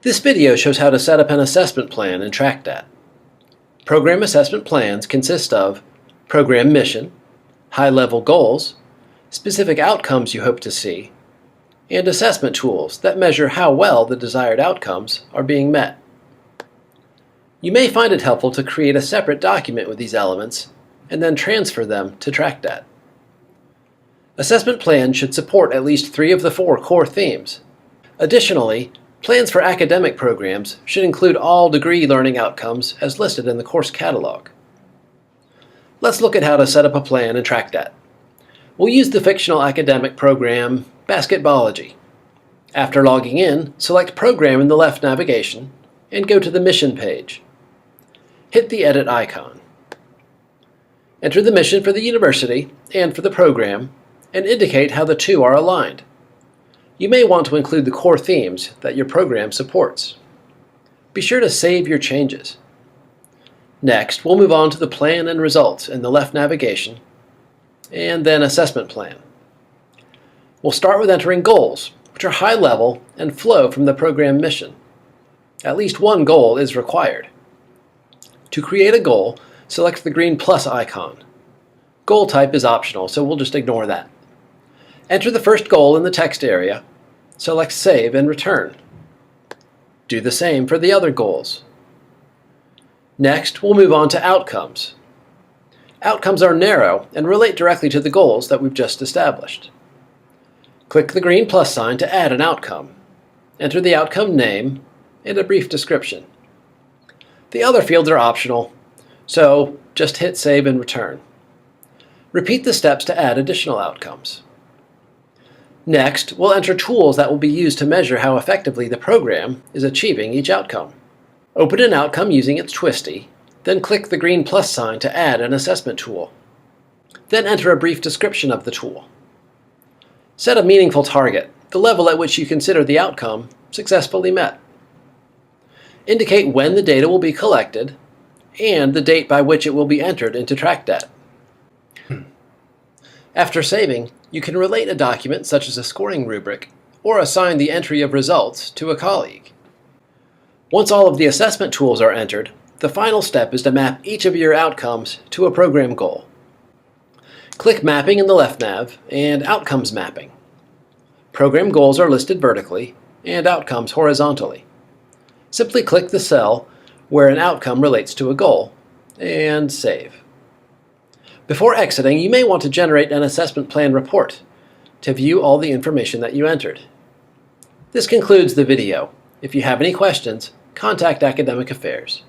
This video shows how to set up an assessment plan in TracDat. Program assessment plans consist of program mission, high-level goals, specific outcomes you hope to see, and assessment tools that measure how well the desired outcomes are being met. You may find it helpful to create a separate document with these elements and then transfer them to TracDat. Assessment plans should support at least 3 of the 4 core themes. Additionally, plans for academic programs should include all degree learning outcomes as listed in the course catalog. Let's look at how to set up a plan in TracDat. We'll use the fictional academic program Basketballology. After logging in, select Program in the left navigation and go to the Mission page. Hit the Edit icon. Enter the mission for the university and for the program and indicate how the two are aligned. You may want to include the core themes that your program supports. Be sure to save your changes. Next, we'll move on to the plan and results in the left navigation, and then assessment plan. We'll start with entering goals, which are high level and flow from the program mission. At least one goal is required. To create a goal, select the green plus icon. Goal type is optional, so we'll just ignore that. Enter the first goal in the text area, select Save and Return. Do the same for the other goals. Next, we'll move on to Outcomes. Outcomes are narrow and relate directly to the goals that we've just established. Click the green plus sign to add an outcome. Enter the outcome name and a brief description. The other fields are optional, so just hit Save and Return. Repeat the steps to add additional outcomes. Next, we'll enter tools that will be used to measure how effectively the program is achieving each outcome. Open an outcome using its twisty, then click the green plus sign to add an assessment tool. Then enter a brief description of the tool. Set a meaningful target, the level at which you consider the outcome successfully met. Indicate when the data will be collected and the date by which it will be entered into TracDat. After saving, you can relate a document such as a scoring rubric or assign the entry of results to a colleague. Once all of the assessment tools are entered, the final step is to map each of your outcomes to a program goal. Click Mapping in the left nav and Outcomes Mapping. Program goals are listed vertically and outcomes horizontally. Simply click the cell where an outcome relates to a goal and save. Before exiting, you may want to generate an assessment plan report to view all the information that you entered. This concludes the video. If you have any questions, contact Academic Affairs.